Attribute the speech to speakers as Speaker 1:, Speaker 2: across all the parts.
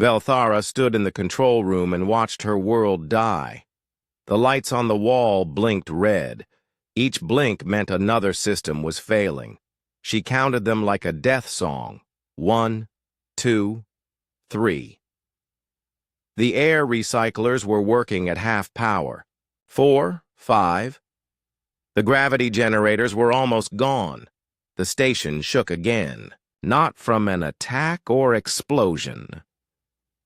Speaker 1: Velthara stood in the control room and watched her world die. The lights on the wall blinked red. Each blink meant another system was failing. She counted them like a death song. 1, 2, 3. The air recyclers were working at half power. 4, 5. The gravity generators were almost gone. The station shook again, not from an attack or explosion,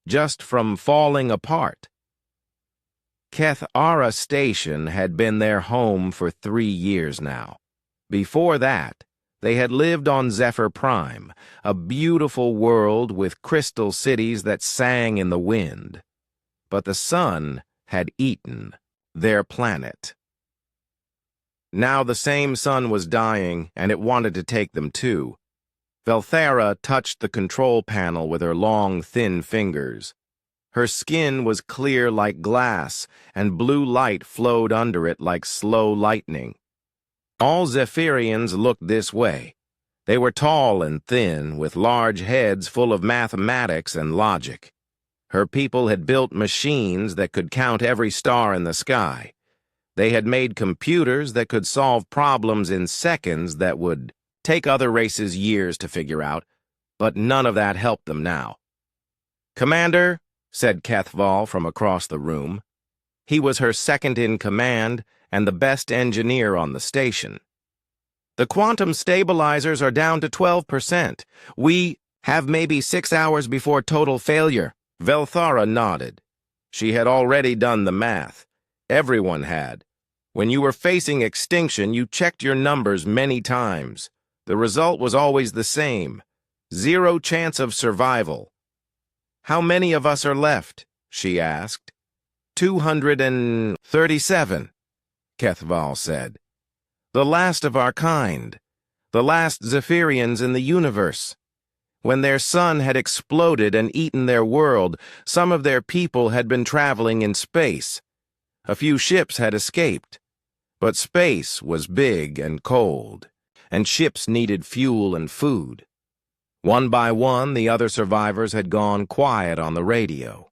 Speaker 1: just from falling apart. Kethara Station had been their home for 3 years now. Before that, they had lived on Zephyr Prime, a beautiful world with crystal cities that sang in the wind. But the sun had eaten their planet. Now the same sun was dying, and it wanted to take them too. Velthara touched the control panel with her long, thin fingers. Her skin was clear like glass, and blue light flowed under it like slow lightning. All Zephyrians looked this way. They were tall and thin, with large heads full of mathematics and logic. Her people had built machines that could count every star in the sky. They had made computers that could solve problems in seconds that would take other races years to figure out, but none of that helped them now. "Commander," said Kethval from across the room. He was her second in command and the best engineer on the station. "The quantum stabilizers are down to 12%. We have maybe 6 hours before total failure." Velthara nodded. She had already done the math. Everyone had. When you were facing extinction, you checked your numbers many times. The result was always the same: 0 chance of survival. "How many of us are left?" she asked. 237, Kethval said. "The last of our kind. The last Zephyrians in the universe. When their sun had exploded and eaten their world, some of their people had been traveling in space. A few ships had escaped. But space was big and cold, and ships needed fuel and food. One by one, the other survivors had gone quiet on the radio.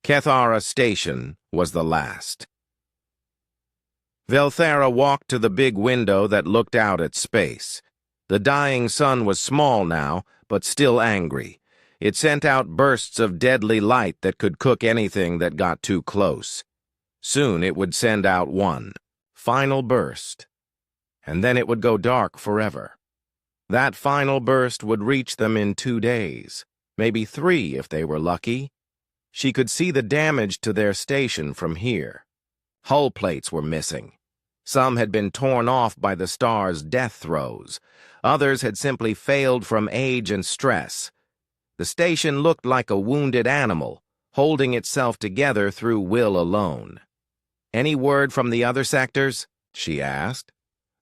Speaker 1: Kethara Station was the last. Velthara walked to the big window that looked out at space. The dying sun was small now, but still angry. It sent out bursts of deadly light that could cook anything that got too close. Soon it would send out one final burst, and then it would go dark forever. That final burst would reach them in 2 days, maybe 3 if they were lucky. She could see the damage to their station from here. Hull plates were missing. Some had been torn off by the star's death throes. Others had simply failed from age and stress. The station looked like a wounded animal, holding itself together through will alone. "Any word from the other sectors?" she asked.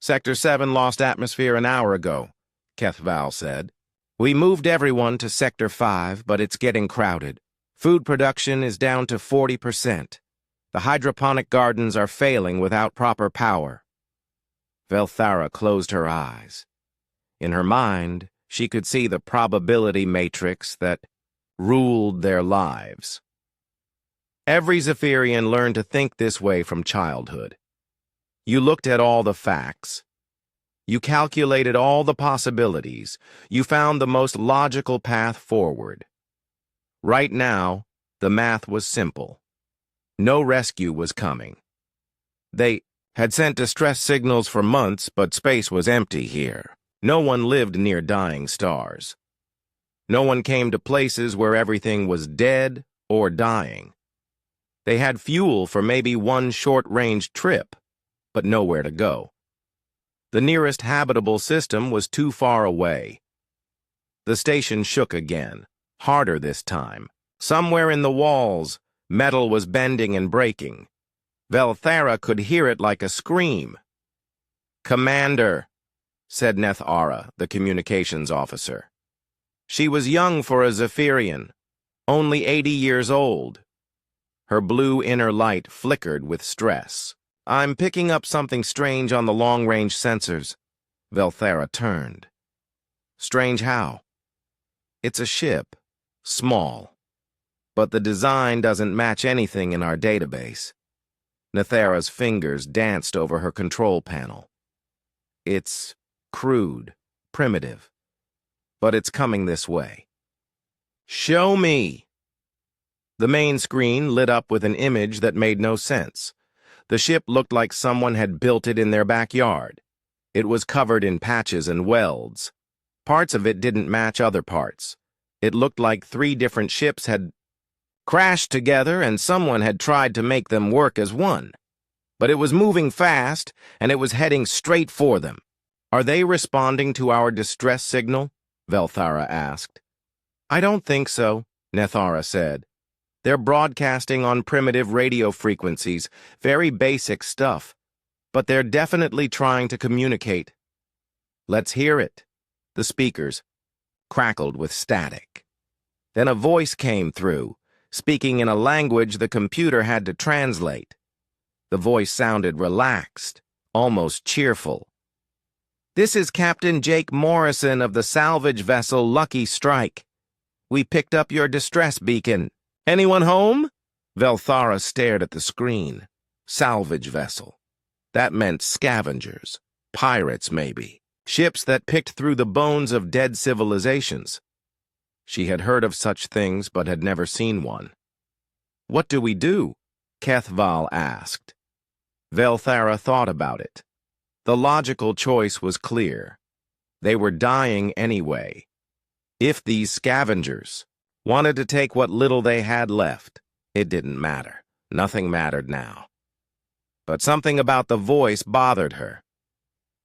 Speaker 1: "Sector 7 lost atmosphere an hour ago," Kethval said. "We moved everyone to Sector 5, but it's getting crowded. Food production is down to 40%. The hydroponic gardens are failing without proper power." Velthara closed her eyes. In her mind, she could see the probability matrix that ruled their lives. Every Zephyrian learned to think this way from childhood. You looked at all the facts. You calculated all the possibilities. You found the most logical path forward. Right now, the math was simple. No rescue was coming. They had sent distress signals for months, but space was empty here. No one lived near dying stars. No one came to places where everything was dead or dying. They had fuel for maybe one short-range trip, but nowhere to go. The nearest habitable system was too far away. The station shook again, harder this time. Somewhere in the walls, metal was bending and breaking. Velthara could hear it like a scream. "Commander," said Nethara, the communications officer. She was young for a Zephyrian, only 80 years old. Her blue inner light flickered with stress. "I'm picking up something strange on the long-range sensors." Velthara turned. "Strange how?" "It's a ship. Small. but the design doesn't match anything in our database. Nethera's fingers danced over her control panel. It's crude, primitive, but it's coming this way. Show me! The main screen lit up with an image that made no sense. The ship looked like someone had built it in their backyard. It was covered in patches and welds. Parts of it didn't match other parts. It looked like 3 different ships had crashed together and someone had tried to make them work as one. But it was moving fast, and it was heading straight for them. Are they responding to our distress signal? Velthara asked. I don't think so, Nethara said. They're broadcasting on primitive radio frequencies, very basic stuff. But they're definitely trying to communicate. Let's hear it. The speakers crackled with static. Then a voice came through, speaking in a language the computer had to translate. The voice sounded relaxed, almost cheerful. This is Captain Jake Morrison of the salvage vessel Lucky Strike. We picked up your distress beacon. Anyone home? Velthara stared at the screen. Salvage vessel. That meant scavengers. Pirates, maybe. Ships that picked through the bones of dead civilizations. She had heard of such things, but had never seen one. What do we do? Kethval asked. Velthara thought about it. The logical choice was clear. They were dying anyway. If these scavengers wanted to take what little they had left, it didn't matter. Nothing mattered now. But something about the voice bothered her.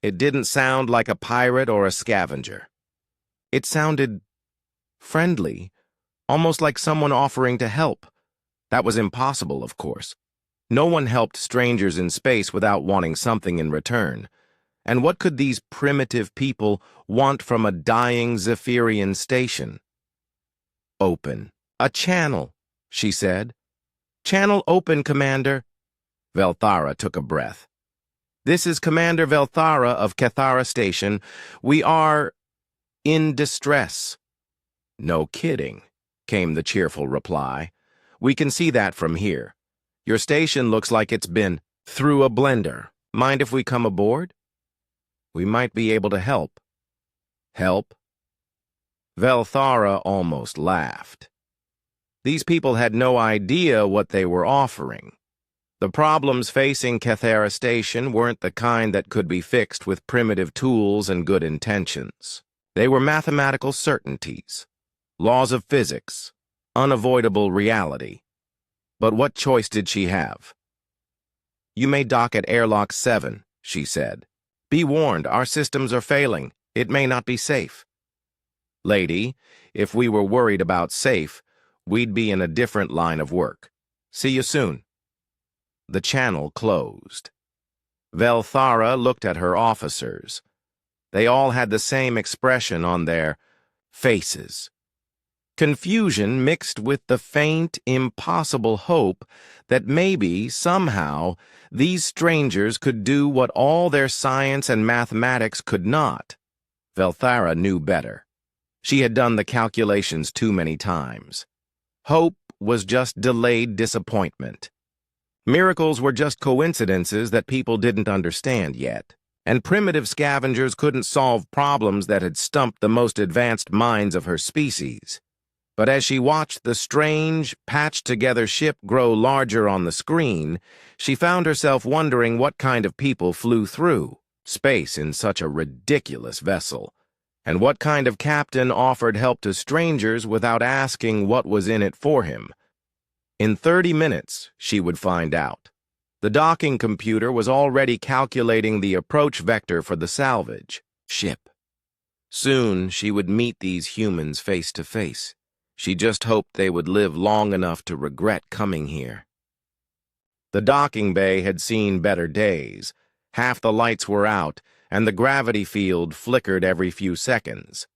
Speaker 1: It didn't sound like a pirate or a scavenger. It sounded friendly, almost like someone offering to help. That was impossible, of course. No one helped strangers in space without wanting something in return. And what could these primitive people want from a dying Zephyrian station? Open. A channel, she said. Channel open, Commander. Velthara took a breath. This is Commander Velthara of Kethara Station. We are in distress. No kidding, came the cheerful reply. We can see that from here. Your station looks like it's been through a blender. Mind if we come aboard? We might be able to help. Help? Velthara almost laughed. These people had no idea what they were offering. The problems facing Kethara Station weren't the kind that could be fixed with primitive tools and good intentions. They were mathematical certainties, laws of physics, unavoidable reality. But what choice did she have? You may dock at Airlock 7, she said. Be warned, our systems are failing. It may not be safe. Lady, if we were worried about safe, we'd be in a different line of work. See you soon. The channel closed. Velthara looked at her officers. They all had the same expression on their faces. Confusion mixed with the faint, impossible hope that maybe, somehow, these strangers could do what all their science and mathematics could not. Velthara knew better. She had done the calculations too many times. Hope was just delayed disappointment. Miracles were just coincidences that people didn't understand yet, and primitive scavengers couldn't solve problems that had stumped the most advanced minds of her species. But as she watched the strange, patched-together ship grow larger on the screen, she found herself wondering what kind of people flew through space in such a ridiculous vessel, and what kind of captain offered help to strangers without asking what was in it for him. In 30 minutes, she would find out. The docking computer was already calculating the approach vector for the salvage ship. Soon, she would meet these humans face to face. She just hoped they would live long enough to regret coming here. The docking bay had seen better days. Half the lights were out, and the gravity field flickered every few seconds.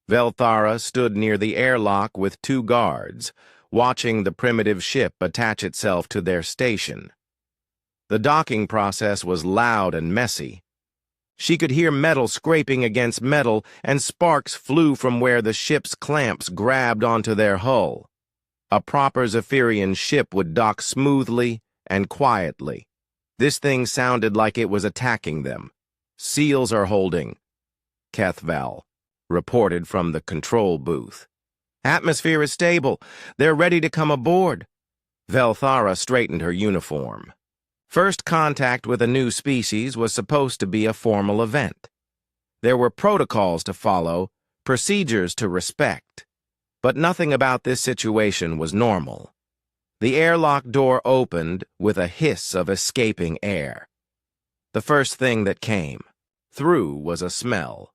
Speaker 1: Velthara stood near the airlock with 2 guards, watching the primitive ship attach itself to their station. The docking process was loud and messy. She could hear metal scraping against metal, and sparks flew from where the ship's clamps grabbed onto their hull. A proper Zephyrian ship would dock smoothly and quietly. This thing sounded like it was attacking them. "Seals are holding," Kethval reported from the control booth. "Atmosphere is stable. They're ready to come aboard." Velthara straightened her uniform. First contact with a new species was supposed to be a formal event. There were protocols to follow, procedures to respect. But nothing about this situation was normal. The airlock door opened with a hiss of escaping air. The first thing that came through was a smell.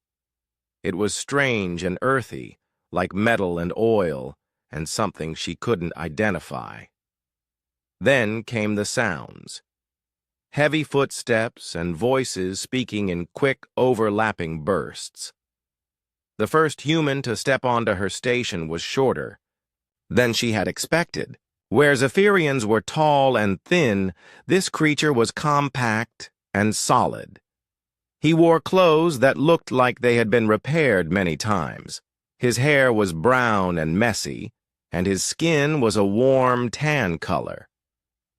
Speaker 1: It was strange and earthy, like metal and oil, and something she couldn't identify. Then came the sounds. Heavy footsteps and voices speaking in quick, overlapping bursts. The first human to step onto her station was shorter than she had expected. Where Zephyrians were tall and thin, this creature was compact and solid. He wore clothes that looked like they had been repaired many times. His hair was brown and messy, and his skin was a warm tan color.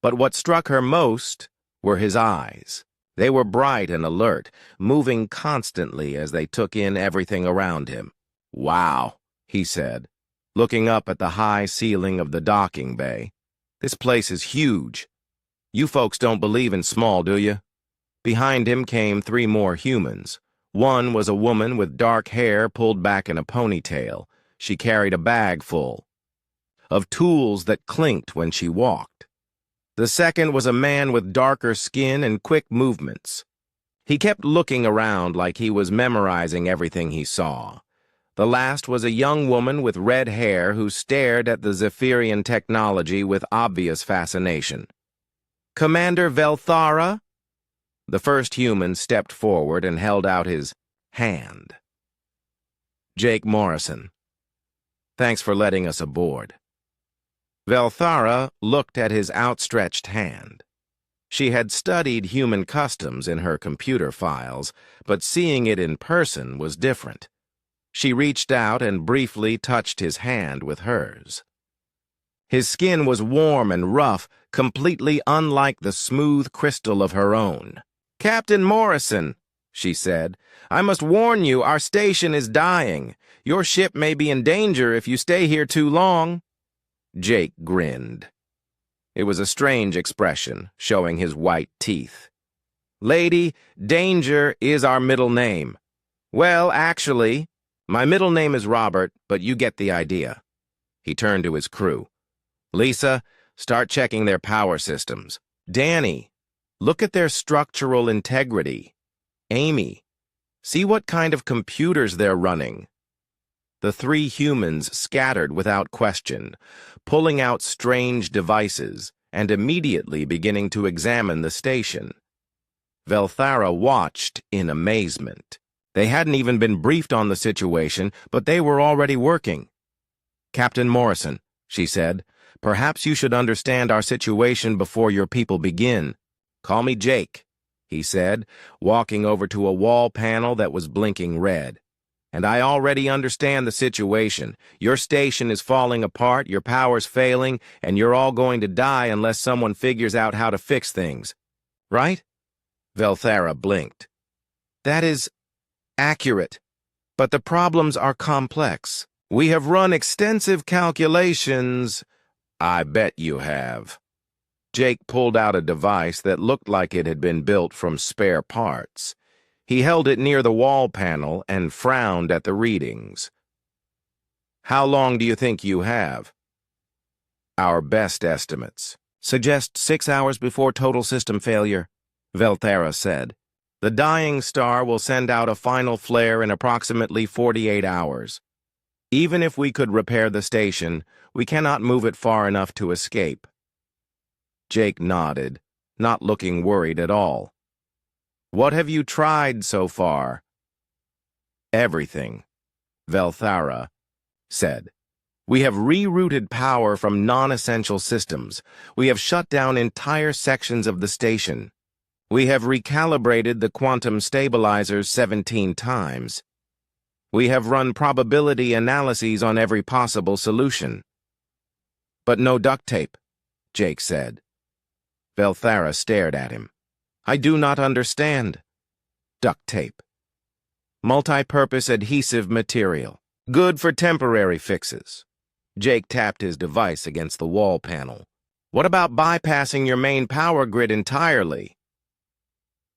Speaker 1: But what struck her most were his eyes. They were bright and alert, moving constantly as they took in everything around him. "Wow," he said, looking up at the high ceiling of the docking bay. "This place is huge. You folks don't believe in small, do you?" Behind him came 3 more humans. One was a woman with dark hair pulled back in a ponytail. She carried a bag full of tools that clinked when she walked. The second was a man with darker skin and quick movements. He kept looking around like he was memorizing everything he saw. The last was a young woman with red hair who stared at the Zephyrian technology with obvious fascination. "Commander Velthara?" The first human stepped forward and held out his hand. "Jake Morrison. Thanks for letting us aboard." Velthara looked at his outstretched hand. She had studied human customs in her computer files, but seeing it in person was different. She reached out and briefly touched his hand with hers. His skin was warm and rough, completely unlike the smooth crystal of her own. "Captain Morrison," she said, "I must warn you, our station is dying. Your ship may be in danger if you stay here too long." Jake grinned. It was a strange expression, showing his white teeth. "Lady, Danger is our middle name. Well, actually, my middle name is Robert, but you get the idea." He turned to his crew. "Lisa, start checking their power systems. Danny, look at their structural integrity. Amy, see what kind of computers they're running." The 3 humans scattered without question, pulling out strange devices and immediately beginning to examine the station. Velthara watched in amazement. They hadn't even been briefed on the situation, but they were already working. "Captain Morrison," she said, "perhaps you should understand our situation before your people begin." "Call me Jake," he said, walking over to a wall panel that was blinking red. "And I already understand the situation. Your station is falling apart, your power's failing, and you're all going to die unless someone figures out how to fix things. Right?" Velthara blinked. "That is accurate, but the problems are complex. We have run extensive calculations." "I bet you have." Jake pulled out a device that looked like it had been built from spare parts. He held it near the wall panel and frowned at the readings. "How long do you think you have?" "Our best estimates suggest 6 hours before total system failure," Velthara said. "The dying star will send out a final flare in approximately 48 hours. Even if we could repair the station, we cannot move it far enough to escape." Jake nodded, not looking worried at all. "What have you tried so far?" "Everything," Velthara said. "We have rerouted power from non-essential systems. We have shut down entire sections of the station. We have recalibrated the quantum stabilizers 17 times. We have run probability analyses on every possible solution." But no duct tape, Jake said. Velthara stared at him. I do not understand. Duct tape. Multi-purpose adhesive material. Good for temporary fixes. Jake tapped his device against the wall panel. What about bypassing your main power grid entirely?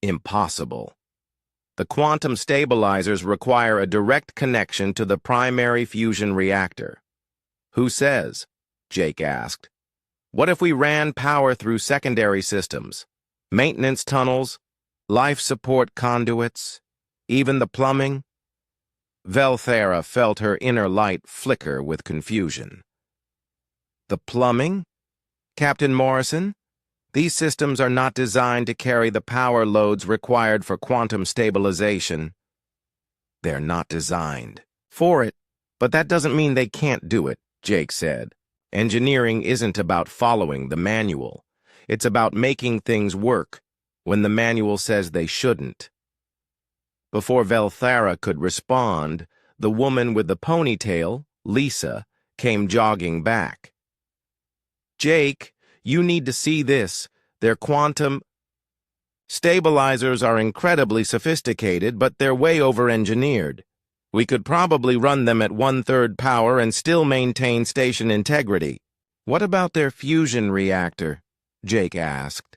Speaker 1: Impossible. The quantum stabilizers require a direct connection to the primary fusion reactor. Who says? Jake asked. What if we ran power through secondary systems? Maintenance tunnels, life support conduits, even the plumbing? Velthara felt her inner light flicker with confusion. The plumbing? Captain Morrison? These systems are not designed to carry the power loads required for quantum stabilization. They're not designed for it, but that doesn't mean they can't do it, Jake said. Engineering isn't about following the manual. It's about making things work when the manual says they shouldn't. Before Velthara could respond, the woman with the ponytail, Lisa, came jogging back. Jake, you need to see this. Their quantum stabilizers are incredibly sophisticated, but they're way over-engineered. We could probably run them at 1/3 power and still maintain station integrity. What about their fusion reactor? Jake asked.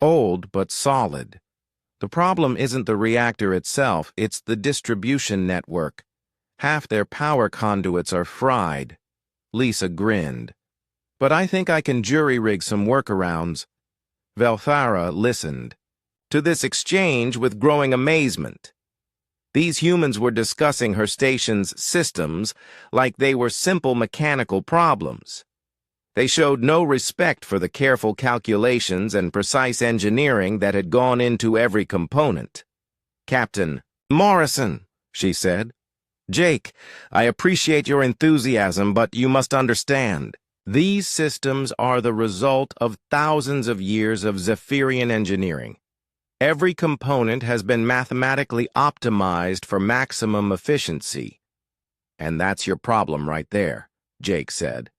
Speaker 1: Old, but solid. The problem isn't the reactor itself, it's the distribution network. Half their power conduits are fried. Lisa grinned. But I think I can jury-rig some workarounds. Velthara listened to this exchange with growing amazement. These humans were discussing her station's systems like they were simple mechanical problems. They showed no respect for the careful calculations and precise engineering that had gone into every component. Captain Morrison, she said. Jake, I appreciate your enthusiasm, but you must understand. These systems are the result of thousands of years of Zephyrian engineering. Every component has been mathematically optimized for maximum efficiency. And that's your problem right there, Jake said.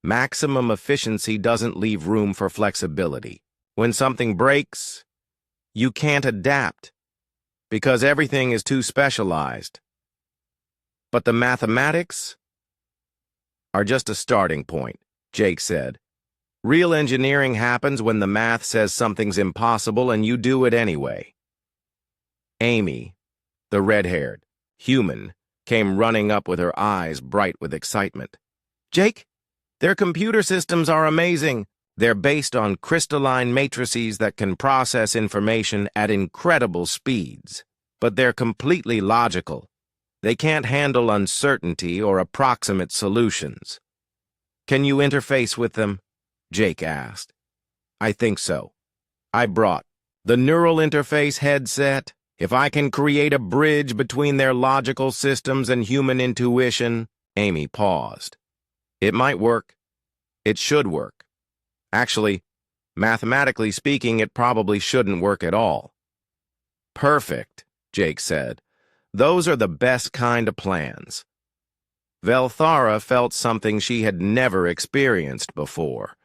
Speaker 1: Maximum efficiency doesn't leave room for flexibility. When something breaks, you can't adapt, because everything is too specialized. But the mathematics are just a starting point, Jake said. Real engineering happens when the math says something's impossible and you do it anyway. Amy, the red-haired human, came running up with her eyes bright with excitement. Jake, their computer systems are amazing. They're based on crystalline matrices that can process information at incredible speeds. But they're completely logical. They can't handle uncertainty or approximate solutions. Can you interface with them? Jake asked. I think so. I brought the neural interface headset. If I can create a bridge between their logical systems and human intuition, Amy paused. It might work. It should work. Actually, mathematically speaking, it probably shouldn't work at all. Perfect, Jake said. Those are the best kind of plans. Velthara felt something she had never experienced before.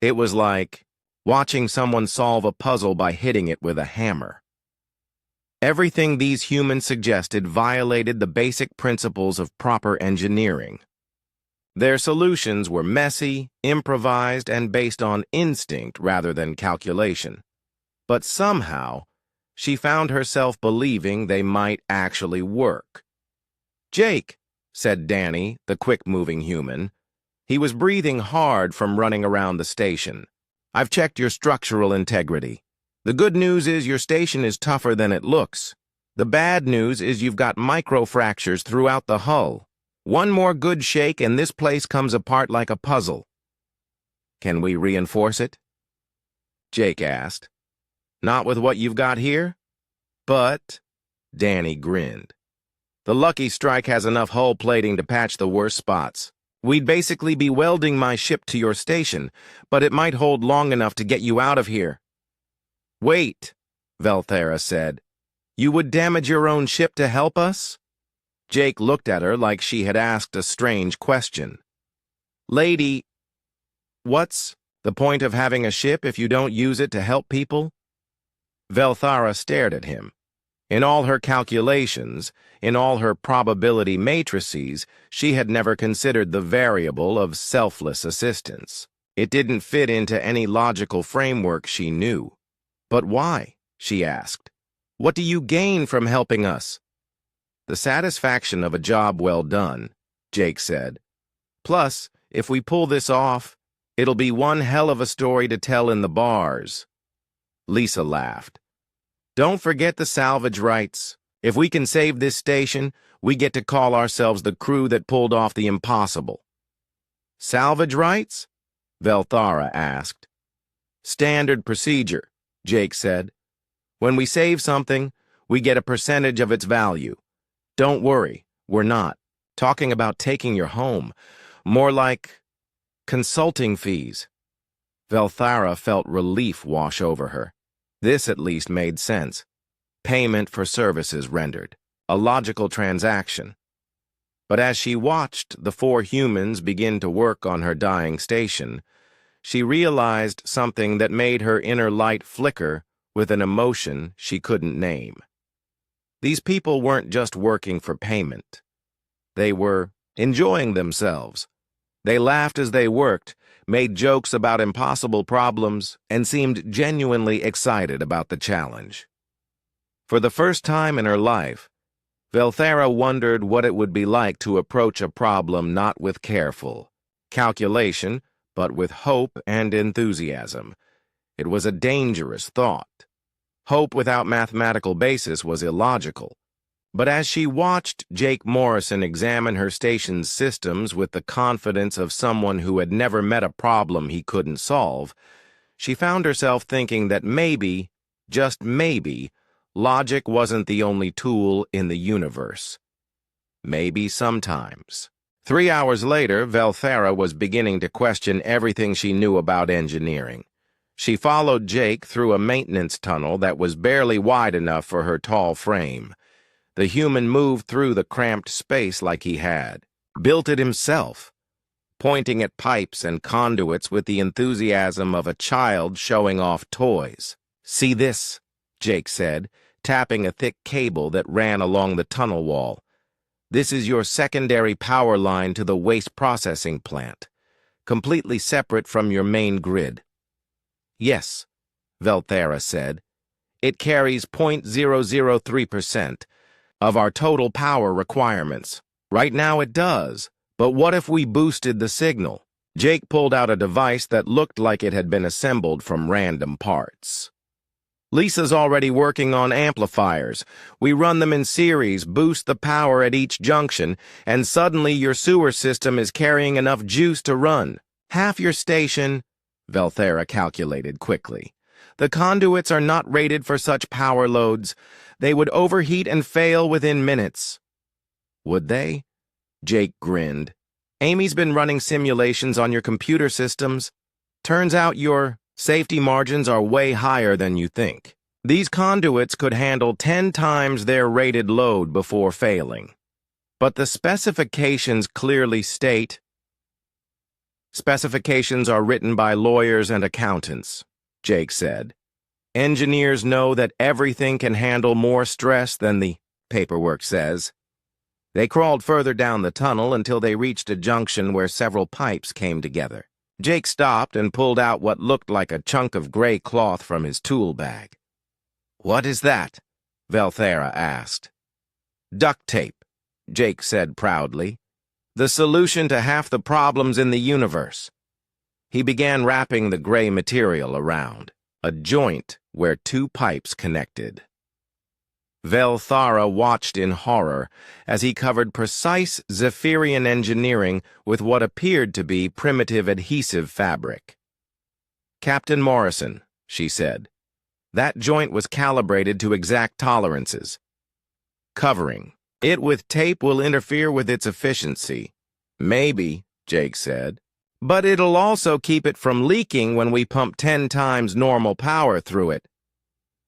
Speaker 1: It was like watching someone solve a puzzle by hitting it with a hammer. Everything these humans suggested violated the basic principles of proper engineering. Their solutions were messy, improvised, and based on instinct rather than calculation. But somehow, she found herself believing they might actually work. Jake, said Danny, the quick-moving human. He was breathing hard from running around the station. I've checked your structural integrity. The good news is your station is tougher than it looks. The bad news is you've got microfractures throughout the hull. One more good shake and this place comes apart like a puzzle. Can we reinforce it? Jake asked. Not with what you've got here? But, Danny grinned. The Lucky Strike has enough hull plating to patch the worst spots. We'd basically be welding my ship to your station, but it might hold long enough to get you out of here. Wait, Velthara said. You would damage your own ship to help us? Jake looked at her like she had asked a strange question. Lady, What's the point of having a ship if you don't use it to help people? Velthara stared at him. In all her calculations, in all her probability matrices, she had never considered the variable of selfless assistance. It didn't fit into any logical framework she knew. But why? She asked. What do you gain from helping us? The satisfaction of a job well done, Jake said. Plus, if we pull this off, it'll be one hell of a story to tell in the bars. Lisa laughed. Don't forget the salvage rights. If we can save this station, we get to call ourselves the crew that pulled off the impossible. Salvage rights? Velthara asked. Standard procedure, Jake said. When we save something, we get a percentage of its value. Don't worry, we're not talking about taking your home. More like consulting fees. Velthara felt relief wash over her. This at least made sense. Payment for services rendered. A logical transaction. But as she watched the 4 humans begin to work on her dying station, she realized something that made her inner light flicker with an emotion she couldn't name. These people weren't just working for payment. They were enjoying themselves. They laughed as they worked, made jokes about impossible problems, and seemed genuinely excited about the challenge. For the first time in her life, Velthara wondered what it would be like to approach a problem not with careful calculation, but with hope and enthusiasm. It was a dangerous thought. Hope without mathematical basis was illogical. But as she watched Jake Morrison examine her station's systems with the confidence of someone who had never met a problem he couldn't solve, she found herself thinking that maybe, just maybe, logic wasn't the only tool in the universe. Maybe sometimes. 3 hours later, Velthara was beginning to question everything she knew about engineering. She followed Jake through a maintenance tunnel that was barely wide enough for her tall frame. The human moved through the cramped space like he had, built it himself, pointing at pipes and conduits with the enthusiasm of a child showing off toys. See this, Jake said, tapping a thick cable that ran along the tunnel wall. This is your secondary power line to the waste processing plant, completely separate from your main grid. Yes, Velthara said. It carries 0.003% of our total power requirements. Right now it does, but what if we boosted the signal? Jake pulled out a device that looked like it had been assembled from random parts. Lisa's already working on amplifiers. We run them in series, boost the power at each junction, and suddenly your sewer system is carrying enough juice to run. Half your station, Velthara calculated quickly. The conduits are not rated for such power loads. They would overheat and fail within minutes. Would they? Jake grinned. Amy's been running simulations on your computer systems. Turns out your safety margins are way higher than you think. These conduits could handle 10 times their rated load before failing. But the specifications clearly state, specifications are written by lawyers and accountants, Jake said. Engineers know that everything can handle more stress than the paperwork says. They crawled further down the tunnel until they reached a junction where several pipes came together. Jake stopped and pulled out what looked like a chunk of gray cloth from his tool bag. What is that? Velthara asked. Duct tape, Jake said proudly. The solution to half the problems in the universe. He began wrapping the gray material around, a joint where 2 pipes connected. Velthara watched in horror as he covered precise Zephyrian engineering with what appeared to be primitive adhesive fabric. Captain Morrison, she said, that joint was calibrated to exact tolerances. Covering it with tape will interfere with its efficiency. Maybe, Jake said. But it'll also keep it from leaking when we pump 10 times normal power through it.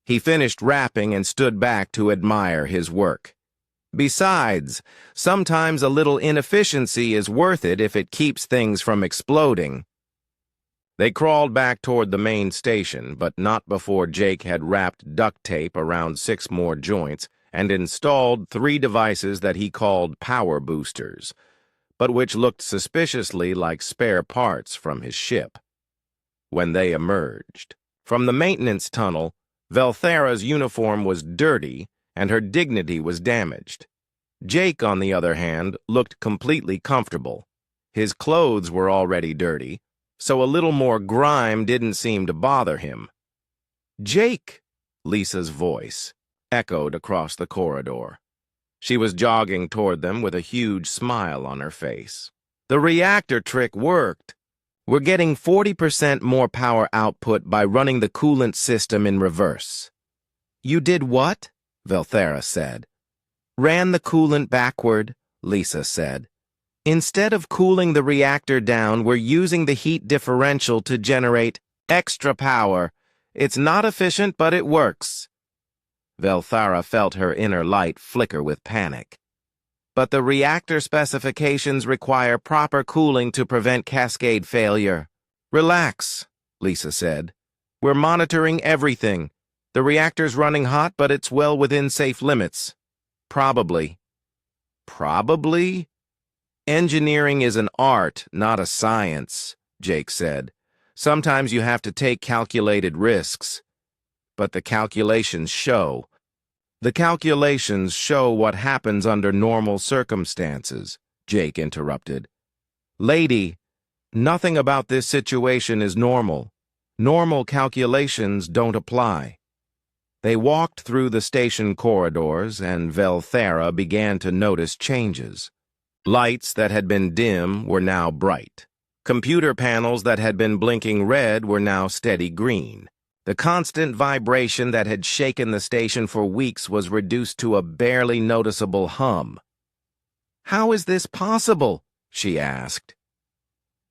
Speaker 1: He finished wrapping and stood back to admire his work. Besides, sometimes a little inefficiency is worth it if it keeps things from exploding. They crawled back toward the main station, but not before Jake had wrapped duct tape around 6 more joints and installed 3 devices that he called power boosters, but which looked suspiciously like spare parts from his ship. When they emerged from the maintenance tunnel, Velthera's uniform was dirty and her dignity was damaged. Jake, on the other hand, looked completely comfortable. His clothes were already dirty, so a little more grime didn't seem to bother him. "Jake!" Lisa's voice echoed across the corridor. She was jogging toward them with a huge smile on her face. "The reactor trick worked. We're getting 40% more power output by running the coolant system in reverse." "You did what?" Velthera said. "Ran the coolant backward," Lisa said. "Instead of cooling the reactor down, we're using the heat differential to generate extra power. It's not efficient, but it works." Velthera felt her inner light flicker with panic. "But the reactor specifications require proper cooling to prevent cascade failure." "Relax," Lisa said. "We're monitoring everything. The reactor's running hot, but it's well within safe limits." "Probably." "Probably?" "Engineering is an art, not a science," Jake said. "Sometimes you have to take calculated risks." "But the calculations show." "The calculations show what happens under normal circumstances," Jake interrupted. "Lady, nothing about this situation is normal. Normal calculations don't apply." They walked through the station corridors, and Velthera began to notice changes. Lights that had been dim were now bright. Computer panels that had been blinking red were now steady green. The constant vibration that had shaken the station for weeks was reduced to a barely noticeable hum. "How is this possible?" she asked.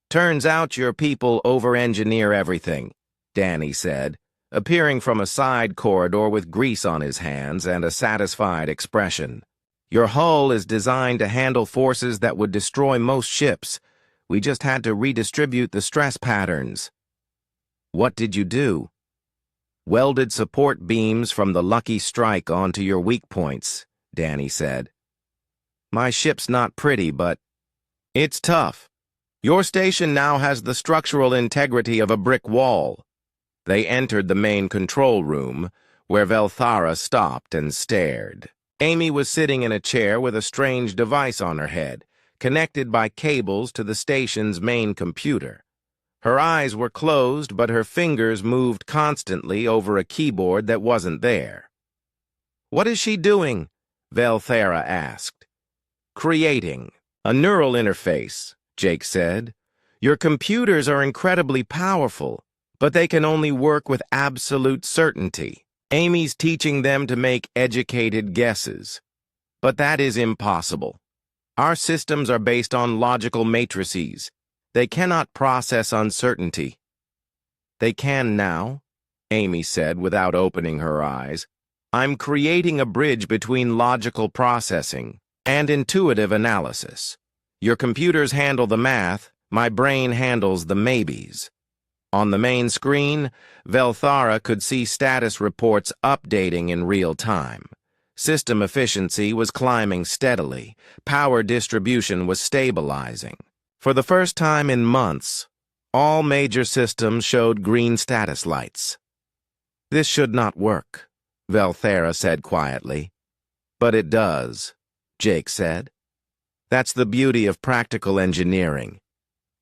Speaker 1: "Turns out your people over-engineer everything," Danny said, appearing from a side corridor with grease on his hands and a satisfied expression. "Your hull is designed to handle forces that would destroy most ships. We just had to redistribute the stress patterns." "What did you do?" "Welded support beams from the Lucky Strike onto your weak points," Danny said. "My ship's not pretty, but it's tough. Your station now has the structural integrity of a brick wall." They entered the main control room, where Velthera stopped and stared. Amy was sitting in a chair with a strange device on her head, connected by cables to the station's main computer. Her eyes were closed, but her fingers moved constantly over a keyboard that wasn't there. "What is she doing?" Velthera asked. "Creating a neural interface," Jake said. "Your computers are incredibly powerful, but they can only work with absolute certainty. Amy's teaching them to make educated guesses. But that is impossible. Our systems are based on logical matrices. They cannot process uncertainty." "They can now," Amy said without opening her eyes. "I'm creating a bridge between logical processing and intuitive analysis. Your computers handle the math, my brain handles the maybes." On the main screen, Velthera could see status reports updating in real time. System efficiency was climbing steadily. Power distribution was stabilizing. For the first time in months, all major systems showed green status lights. "This should not work," Velthera said quietly. "But it does," Jake said. "That's the beauty of practical engineering.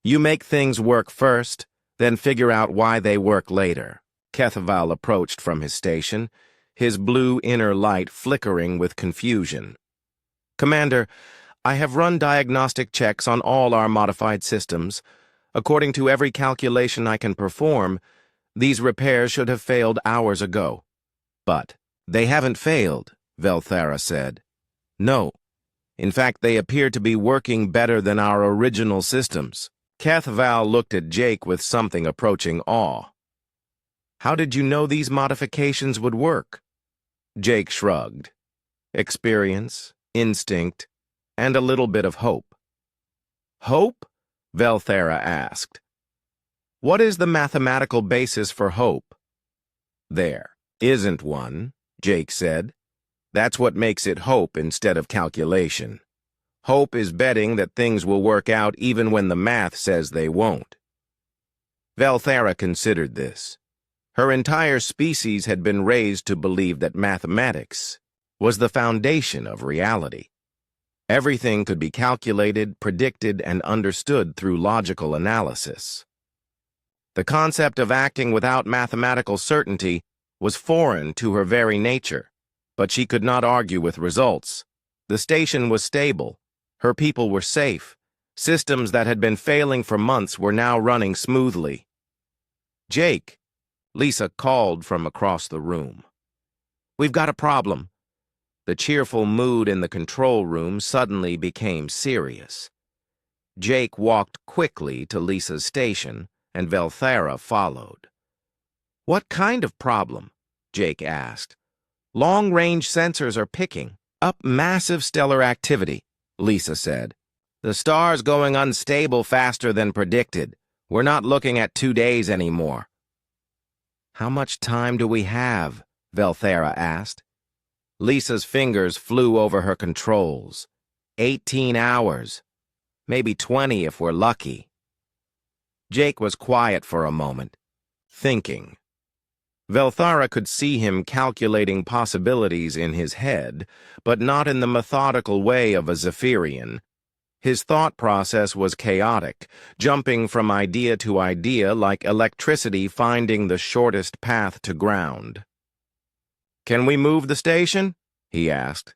Speaker 1: You make things work first, then figure out why they work later." Kethaval approached from his station, his blue inner light flickering with confusion. "Commander, I have run diagnostic checks on all our modified systems. According to every calculation I can perform, these repairs should have failed hours ago." "But they haven't failed," Velthera said. "No. In fact, they appear to be working better than our original systems." Kethaval looked at Jake with something approaching awe. "How did you know these modifications would work?" Jake shrugged. "Experience, instinct, and a little bit of hope." "Hope?" Velthera asked. What is the mathematical basis for hope? There isn't one, Jake said. That's what makes it hope instead of calculation. Hope is betting that things will work out even when the math says they won't. Velthara considered this. Her entire species had been raised to believe that mathematics was the foundation of reality. Everything could be calculated, predicted, and understood through logical analysis. The concept of acting without mathematical certainty was foreign to her very nature, but she could not argue with results. The station was stable. Her people were safe. Systems that had been failing for months were now running smoothly. "Jake," Lisa called from across the room. "We've got a problem." The cheerful mood in the control room suddenly became serious. Jake walked quickly to Lisa's station, and Velthara followed. "What kind of problem?" Jake asked. "Long-range sensors are picking up massive stellar activity," Lisa said. "The star's going unstable faster than predicted. We're not looking at 2 days anymore." "How much time do we have?" Velthara asked. Lisa's fingers flew over her controls. 18 hours. Maybe 20 if we're lucky. Jake was quiet for a moment, thinking. Velthara could see him calculating possibilities in his head, but not in the methodical way of a Zephyrian. His thought process was chaotic, jumping from idea to idea like electricity finding the shortest path to ground. "Can we move the station?" he asked.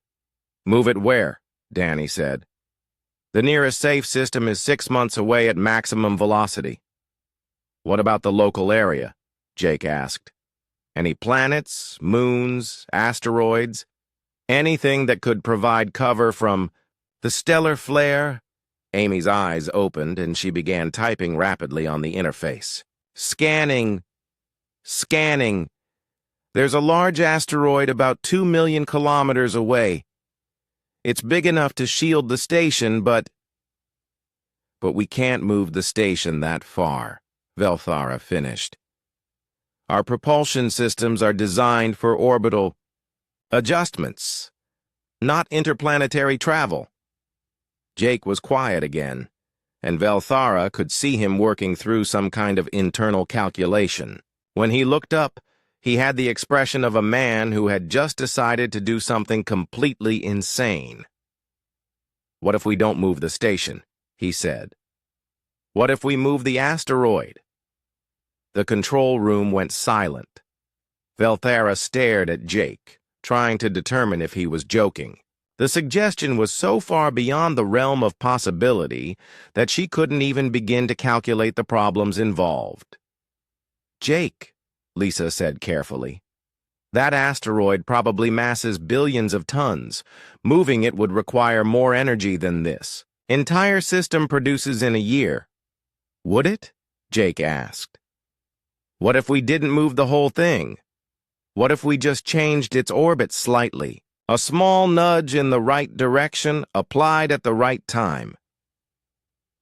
Speaker 1: "Move it where?" Danny said. "The nearest safe system is 6 months away at maximum velocity." "What about the local area?" Jake asked. "Any planets, moons, asteroids? Anything that could provide cover from the stellar flare?" Amy's eyes opened and she began typing rapidly on the interface. Scanning. There's a large asteroid about 2 million kilometers away. It's big enough to shield the station, but we can't move the station that far," Velthara finished. "Our propulsion systems are designed for orbital adjustments, not interplanetary travel." Jake was quiet again, and Velthara could see him working through some kind of internal calculation. When he looked up, he had the expression of a man who had just decided to do something completely insane. "What if we don't move the station?" he said. "What if we move the asteroid?" The control room went silent. Velthara stared at Jake, trying to determine if he was joking. The suggestion was so far beyond the realm of possibility that she couldn't even begin to calculate the problems involved. "Jake," Lisa said carefully, "that asteroid probably masses billions of tons. Moving it would require more energy than this entire system produces in a year." "Would it?" Jake asked. "What if we didn't move the whole thing? What if we just changed its orbit slightly? A small nudge in the right direction, applied at the right time."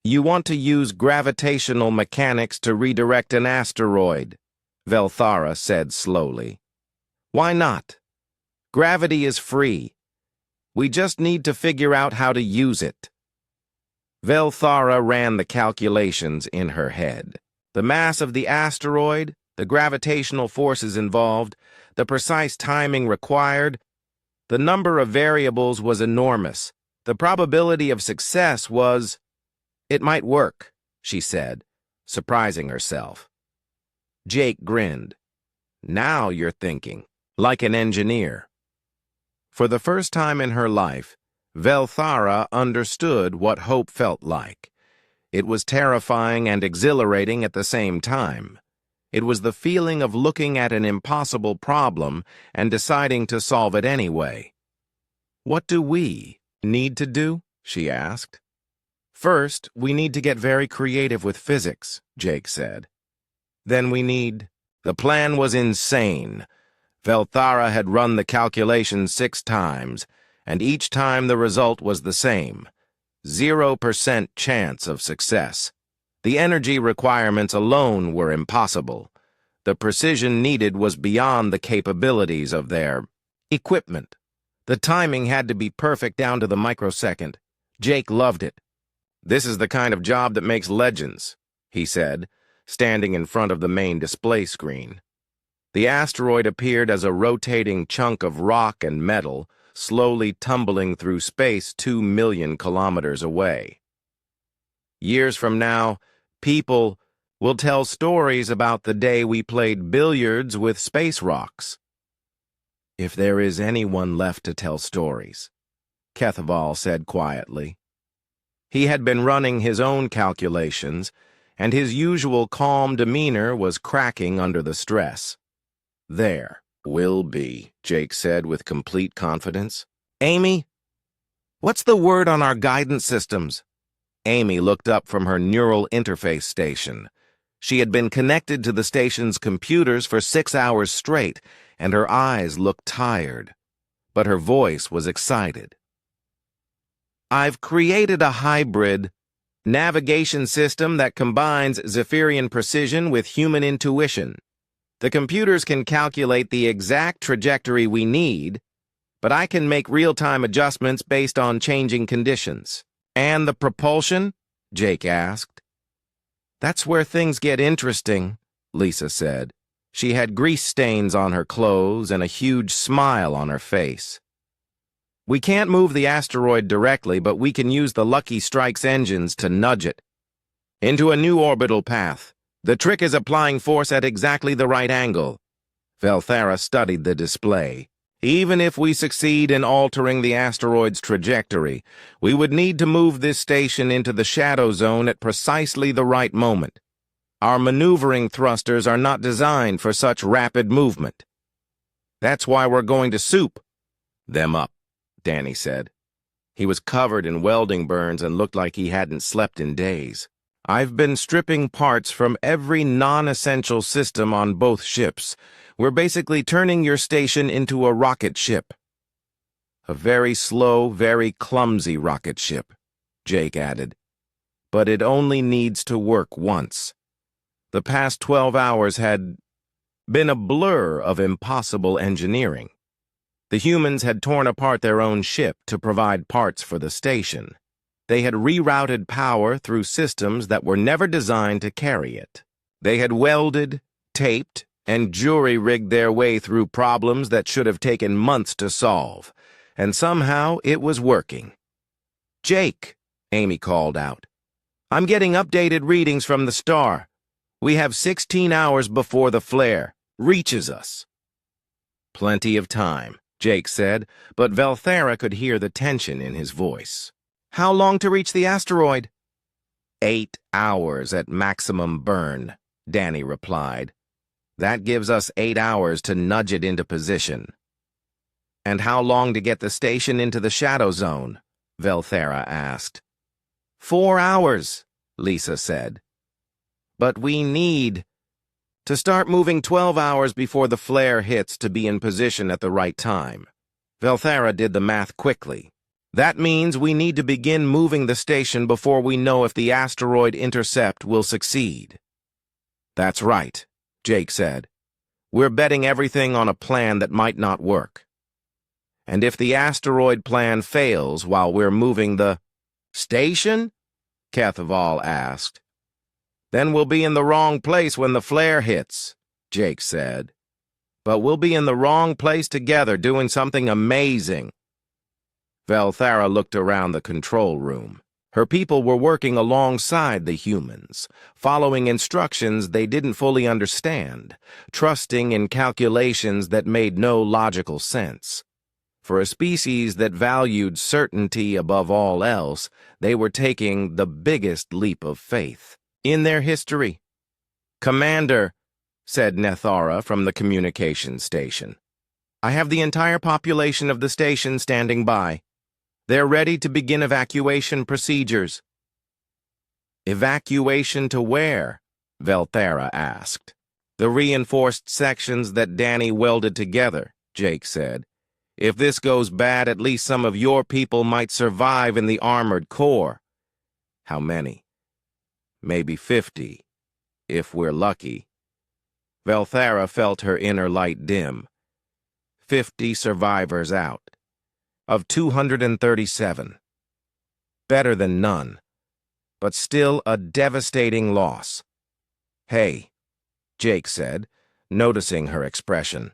Speaker 1: "You want to use gravitational mechanics to redirect an asteroid," Velthara said slowly. "Why not? Gravity is free. We just need to figure out how to use it." Velthara ran the calculations in her head. The mass of the asteroid, the gravitational forces involved, the precise timing required. The number of variables was enormous. The probability of success was... "It might work," she said, surprising herself. Jake grinned. "Now you're thinking, like an engineer." For the first time in her life, Velthara understood what hope felt like. It was terrifying and exhilarating at the same time. It was the feeling of looking at an impossible problem and deciding to solve it anyway. "What do we need to do?" she asked. "First, we need to get very creative with physics," Jake said. "Then we need..." The plan was insane. Velthara had run the calculations 6 times, and each time the result was the same. 0% chance of success. The energy requirements alone were impossible. The precision needed was beyond the capabilities of their equipment. The timing had to be perfect down to the microsecond. Jake loved it. "This is the kind of job that makes legends," he said, standing in front of the main display screen. The asteroid appeared as a rotating chunk of rock and metal, slowly tumbling through space 2 million kilometers away. Years from now, people will tell stories about the day we played billiards with space rocks. "If there is anyone left to tell stories," Kethaval said quietly. He had been running his own calculations, and his usual calm demeanor was cracking under the stress. "There will be," Jake said with complete confidence. "Amy, what's the word on our guidance systems?" Amy looked up from her neural interface station. She had been connected to the station's computers for 6 hours straight, and her eyes looked tired. But her voice was excited. "I've created a hybrid navigation system that combines Zephyrian precision with human intuition. The computers can calculate the exact trajectory we need, but I can make real-time adjustments based on changing conditions." "And the propulsion?" Jake asked. "That's where things get interesting," Lisa said. She had grease stains on her clothes and a huge smile on her face. "We can't move the asteroid directly, but we can use the Lucky Strike's engines to nudge it into a new orbital path. The trick is applying force at exactly the right angle." Velthara studied the display. "Even if we succeed in altering the asteroid's trajectory, we would need to move this station into the shadow zone at precisely the right moment. Our maneuvering thrusters are not designed for such rapid movement. That's why we're going to soup them up," Danny said. He was covered in welding burns and looked like he hadn't slept in days. "I've been stripping parts from every non-essential system on both ships. We're basically turning your station into a rocket ship." "A very slow, very clumsy rocket ship," Jake added. "But it only needs to work once. The past 12 hours had been a blur of impossible engineering. The humans had torn apart their own ship to provide parts for the station. They had rerouted power through systems that were never designed to carry it. They had welded, taped, and jury-rigged their way through problems that should have taken months to solve, and somehow it was working. "Jake," Amy called out, "I'm getting updated readings from the star. We have 16 hours before the flare reaches us." "Plenty of time," Jake said, but Velthara could hear the tension in his voice. "How long to reach the asteroid?" 8 hours at maximum burn, Danny replied. "That gives us 8 hours to nudge it into position." "And how long to get the station into the shadow zone?" Velthara asked. 4 hours, Lisa said. "But we need to start moving 12 hours before the flare hits to be in position at the right time." Velthara did the math quickly. "That means we need to begin moving the station before we know if the asteroid intercept will succeed." "That's right," Jake said. "We're betting everything on a plan that might not work. And if the asteroid plan fails while we're moving the station?" Kethaval asked. "Then we'll be in the wrong place when the flare hits," Jake said. "But we'll be in the wrong place together doing something amazing." Velthara looked around the control room. Her people were working alongside the humans, following instructions they didn't fully understand, trusting in calculations that made no logical sense. For a species that valued certainty above all else, they were taking the biggest leap of faith in their history. "Commander," said Nethara from the communications station, "I have the entire population of the station standing by. They're ready to begin evacuation procedures." "Evacuation to where?" Velthara asked. "The reinforced sections that Danny welded together," Jake said. "If this goes bad, at least some of your people might survive in the armored core." "How many?" maybe 50, if we're lucky. Velthara felt her inner light dim. 50 survivors out, of 237. Better than none, but still a devastating loss. "Hey," Jake said, noticing her expression.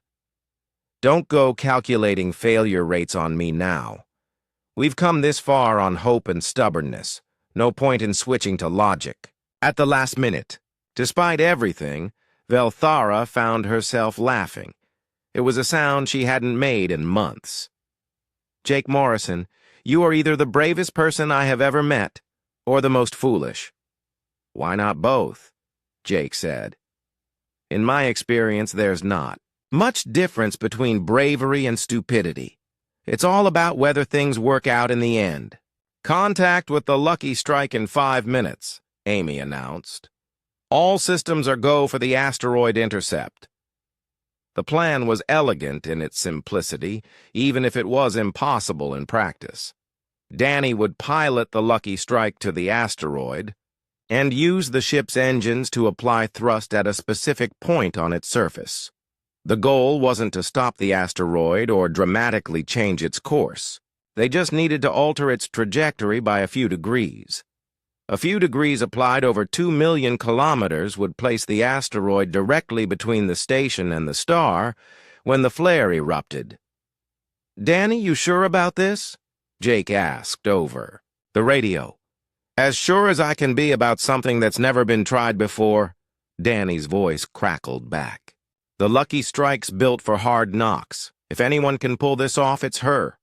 Speaker 1: "Don't go calculating failure rates on me now. We've come this far on hope and stubbornness. No point in switching to logic." At the last minute, despite everything, Velthara found herself laughing. It was a sound she hadn't made in months. "Jake Morrison, you are either the bravest person I have ever met, or the most foolish." "Why not both?" Jake said. "In my experience, there's not much difference between bravery and stupidity. It's all about whether things work out in the end." "Contact with the Lucky Strike in 5 minutes," Amy announced. "All systems are go for the asteroid intercept." The plan was elegant in its simplicity, even if it was impossible in practice. Danny would pilot the Lucky Strike to the asteroid and use the ship's engines to apply thrust at a specific point on its surface. The goal wasn't to stop the asteroid or dramatically change its course. They just needed to alter its trajectory by a few degrees. A few degrees applied over 2 million kilometers would place the asteroid directly between the station and the star when the flare erupted. "Danny, you sure about this?" Jake asked over the radio. "As sure as I can be about something that's never been tried before," Danny's voice crackled back. "The Lucky Strike's built for hard knocks. If anyone can pull this off, it's her."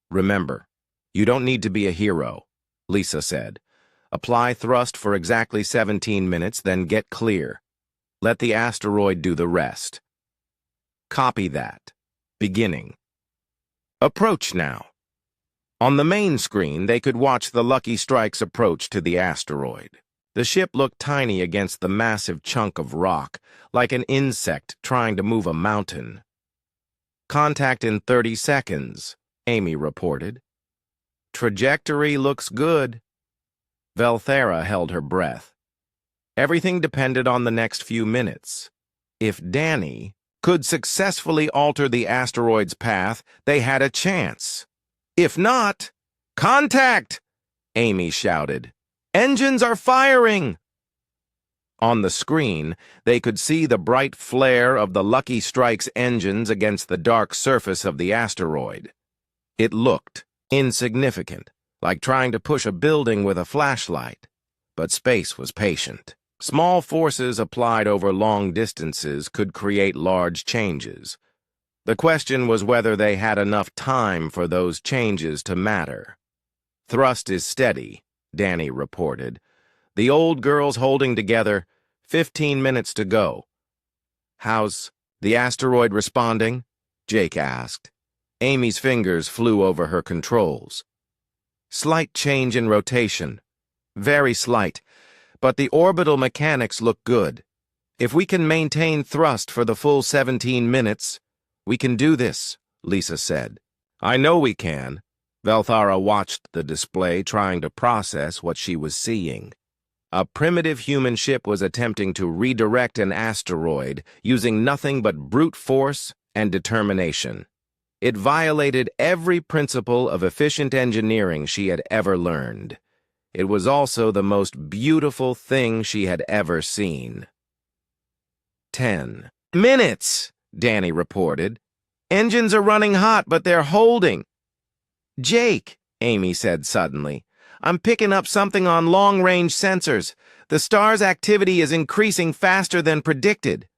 Speaker 1: "Remember, you don't need to be a hero," Lisa said. "Apply thrust for exactly 17 minutes, then get clear. Let the asteroid do the rest." "Copy that. Beginning." Approach now. On the main screen, they could watch the Lucky Strike's approach to the asteroid. The ship looked tiny against the massive chunk of rock, like an insect trying to move a mountain. "Contact in 30 seconds, Amy reported. "Trajectory looks good." Velthara held her breath. Everything depended on the next few minutes. If Danny could successfully alter the asteroid's path, they had a chance. If not, "Contact!" Amy shouted. "Engines are firing!" On the screen, they could see the bright flare of the Lucky Strike's engines against the dark surface of the asteroid. It looked insignificant, like trying to push a building with a flashlight. But space was patient. Small forces applied over long distances could create large changes. The question was whether they had enough time for those changes to matter. "Thrust is steady," Danny reported. "The old girl's holding together. 15 minutes to go." "How's the asteroid responding?" Jake asked. Amy's fingers flew over her controls. "Slight change in rotation. Very slight. But the orbital mechanics look good. If we can maintain thrust for the full 17 minutes, we can do this," Lisa said. "I know we can." Velthara watched the display, trying to process what she was seeing. A primitive human ship was attempting to redirect an asteroid using nothing but brute force and determination. It violated every principle of efficient engineering she had ever learned. It was also the most beautiful thing she had ever seen. 10 minutes, Danny reported. "Engines are running hot, but they're holding." "Jake," Amy said suddenly, "I'm picking up something on long-range sensors. The star's activity is increasing faster than predicted."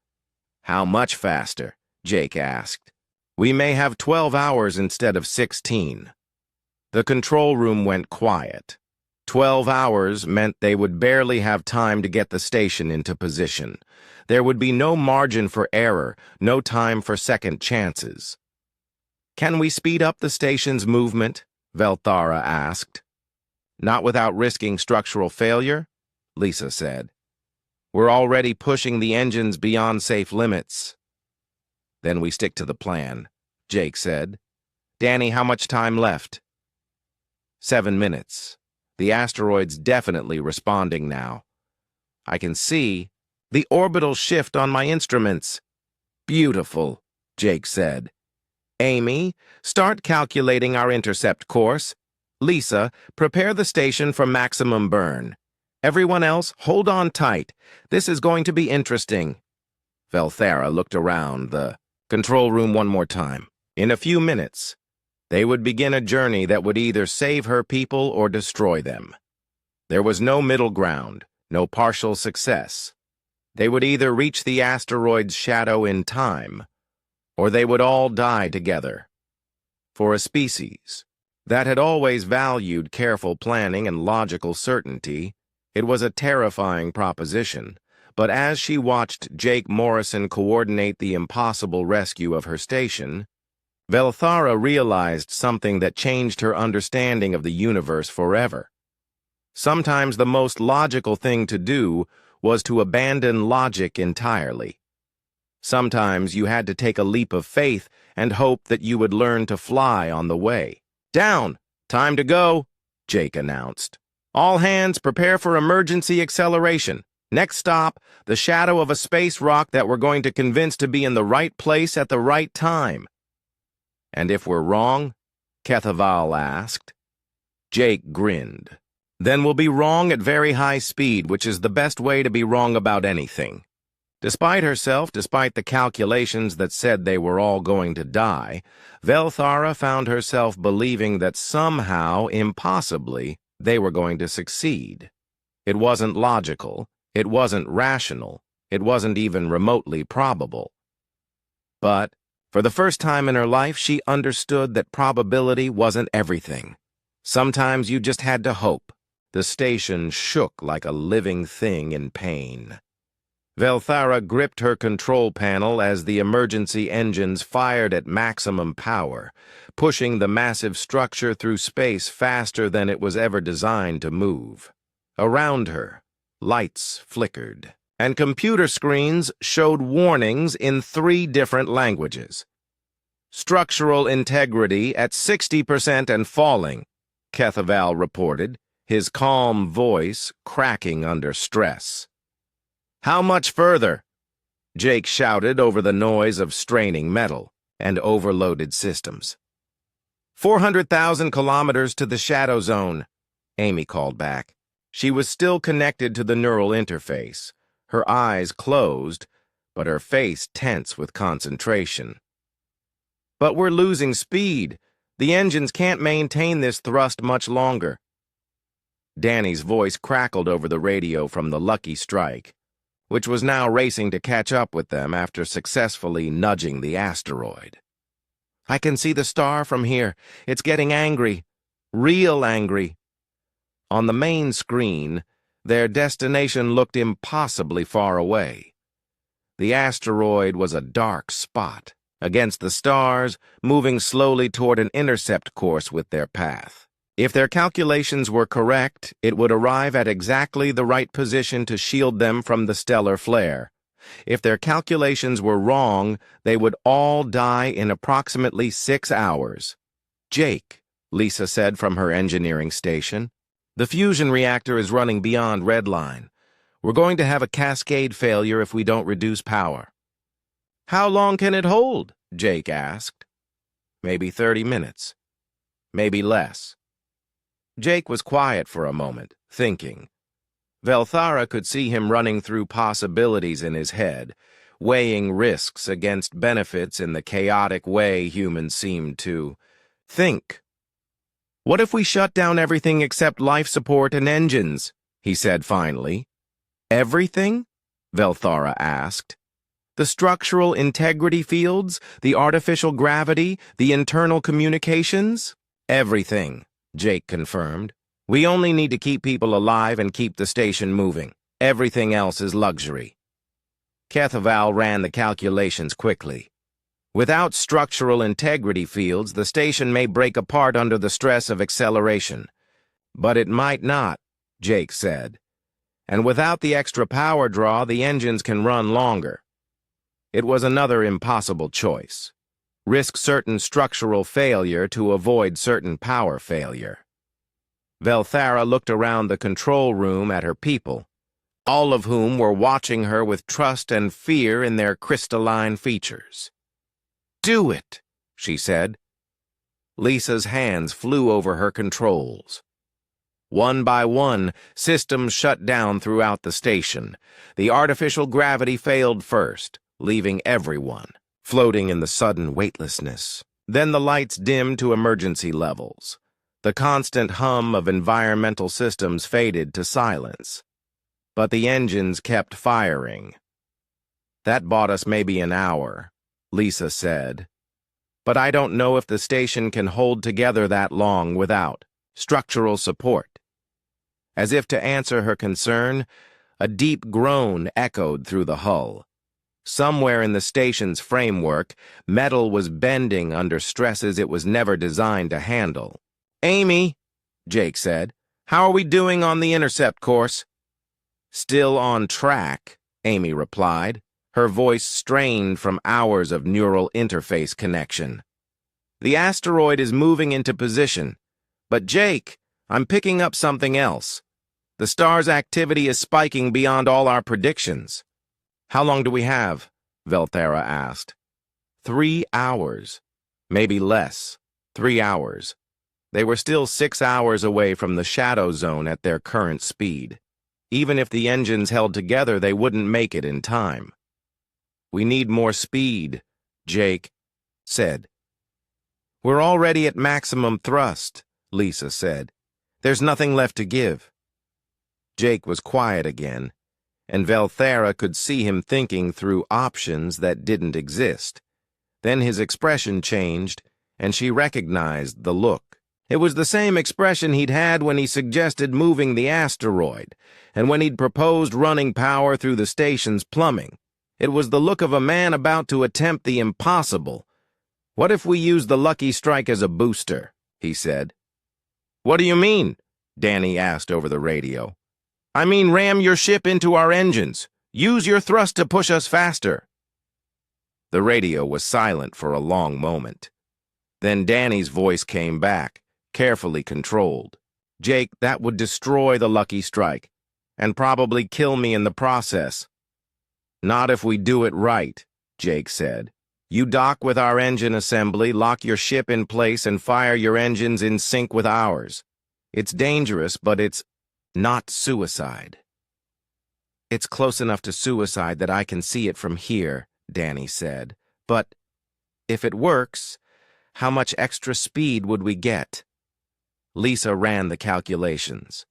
Speaker 1: "How much faster?" Jake asked. "We may have 12 hours instead of 16. The control room went quiet. 12 hours meant they would barely have time to get the station into position. There would be no margin for error, no time for second chances. "Can we speed up the station's movement?" Velthara asked. "Not without risking structural failure," Lisa said. "We're already pushing the engines beyond safe limits." "Then we stick to the plan," Jake said. "Danny, how much time left?" 7 minutes. The asteroid's definitely responding now. I can see the orbital shift on my instruments. Beautiful, Jake said. Amy, start calculating our intercept course. Lisa, prepare the station for maximum burn. Everyone else, hold on tight. This is going to be interesting. Velthara looked around the control room one more time. In a few minutes, they would begin a journey that would either save her people or destroy them. There was no middle ground, no partial success. They would either reach the asteroid's shadow in time, or they would all die together. For a species that had always valued careful planning and logical certainty, it was a terrifying proposition. But as she watched Jake Morrison coordinate the impossible rescue of her station, Velthara realized something that changed her understanding of the universe forever. Sometimes the most logical thing to do was to abandon logic entirely. Sometimes you had to take a leap of faith and hope that you would learn to fly on the way. Down! Time to go, Jake announced. All hands prepare for emergency acceleration. Next stop, the shadow of a space rock that we're going to convince to be in the right place at the right time. And if we're wrong? Kethaval asked. Jake grinned. Then we'll be wrong at very high speed, which is the best way to be wrong about anything. Despite herself, despite the calculations that said they were all going to die, Velthara found herself believing that somehow, impossibly, they were going to succeed. It wasn't logical. It wasn't rational. It wasn't even remotely probable. But, for the first time in her life, she understood that probability wasn't everything. Sometimes you just had to hope. The station shook like a living thing in pain. Velthara gripped her control panel as the emergency engines fired at maximum power, pushing the massive structure through space faster than it was ever designed to move. Around her, lights flickered, and computer screens showed warnings in 3 different languages. Structural integrity at 60% and falling, Kethaval reported, his calm voice cracking under stress. How much further? Jake shouted over the noise of straining metal and overloaded systems. 400,000 kilometers to the shadow zone, Amy called back. She was still connected to the neural interface, her eyes closed, but her face tense with concentration. But we're losing speed. The engines can't maintain this thrust much longer. Danny's voice crackled over the radio from the Lucky Strike, which was now racing to catch up with them after successfully nudging the asteroid. I can see the star from here. It's getting angry. Real angry. On the main screen, their destination looked impossibly far away. The asteroid was a dark spot against the stars, moving slowly toward an intercept course with their path. If their calculations were correct, it would arrive at exactly the right position to shield them from the stellar flare. If their calculations were wrong, they would all die in approximately 6 hours. Jake, Lisa said from her engineering station. The fusion reactor is running beyond redline. We're going to have a cascade failure if we don't reduce power. How long can it hold? Jake asked. Maybe 30 minutes. Maybe less. Jake was quiet for a moment, thinking. Velthara could see him running through possibilities in his head, weighing risks against benefits in the chaotic way humans seemed to think. What if we shut down everything except life support and engines? He said finally. Everything? Velthara asked. The structural integrity fields, the artificial gravity, the internal communications? Everything, Jake confirmed. We only need to keep people alive and keep the station moving. Everything else is luxury. Kethaval ran the calculations quickly. Without structural integrity fields, the station may break apart under the stress of acceleration. But it might not, Jake said. And without the extra power draw, the engines can run longer. It was another impossible choice. Risk certain structural failure to avoid certain power failure. Velthara looked around the control room at her people. all of whom were watching her with trust and fear in their crystalline features. "Do it," she said. Lisa's hands flew over her controls. One by one, systems shut down throughout the station. The artificial gravity failed first, leaving everyone floating in the sudden weightlessness. Then the lights dimmed to emergency levels. The constant hum of environmental systems faded to silence. But the engines kept firing. "That bought us maybe an hour," Lisa said. "But I don't know if the station can hold together that long without structural support." As if to answer her concern, a deep groan echoed through the hull. Somewhere in the station's framework, metal was bending under stresses it was never designed to handle. "Amy," Jake said, "how are we doing on the intercept course?" "Still on track," Amy replied, her voice strained from hours of neural interface connection. "The asteroid is moving into position. But Jake, I'm picking up something else. The star's activity is spiking beyond all our predictions." "How long do we have?" Velthera asked. 3 hours. Maybe less. 3 hours. They were still 6 hours away from the shadow zone at their current speed. Even if the engines held together, they wouldn't make it in time. "We need more speed," Jake said. "We're already at maximum thrust," Lisa said. "There's nothing left to give." Jake was quiet again, and Velthera could see him thinking through options that didn't exist. Then his expression changed, and she recognized the look. It was the same expression he'd had when he suggested moving the asteroid, and when he'd proposed running power through the station's plumbing. It was the look of a man about to attempt the impossible. "What if we use the Lucky Strike as a booster?" he said. "What do you mean?" Danny asked over the radio. "I mean ram your ship into our engines. Use your thrust to push us faster." The radio was silent for a long moment. Then Danny's voice came back, carefully controlled. "Jake, that would destroy the Lucky Strike, and probably kill me in the process." "Not if we do it right," Jake said. "You dock with our engine assembly, lock your ship in place, and fire your engines in sync with ours. It's dangerous, but it's not suicide." "It's close enough to suicide that I can see it from here," Danny said. "But if it works, how much extra speed would we get?" Lisa ran the calculations.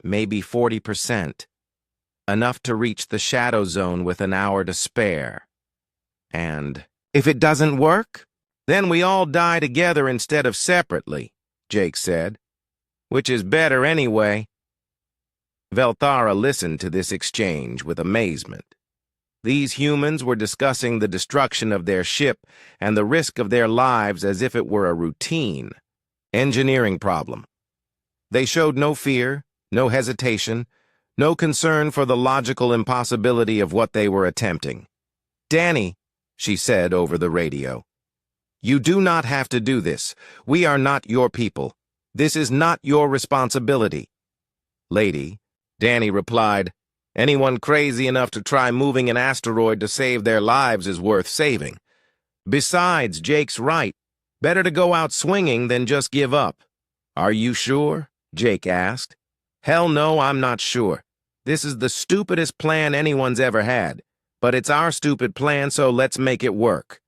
Speaker 1: "Maybe 40%. Enough to reach the shadow zone with an hour to spare." "And if it doesn't work?" "Then we all die together instead of separately," Jake said. "Which is better anyway." Velthara listened to this exchange with amazement. These humans were discussing the destruction of their ship and the risk of their lives as if it were a routine engineering problem. They showed no fear, no hesitation, no concern for the logical impossibility of what they were attempting. "Danny," she said over the radio, "you do not have to do this. We are not your people. This is not your responsibility." "Lady," Danny replied, "anyone crazy enough to try moving an asteroid to save their lives is worth saving. Besides, Jake's right. Better to go out swinging than just give up." "Are you sure?" Jake asked. "Hell no, I'm not sure. This is the stupidest plan anyone's ever had. But it's our stupid plan, so let's make it work."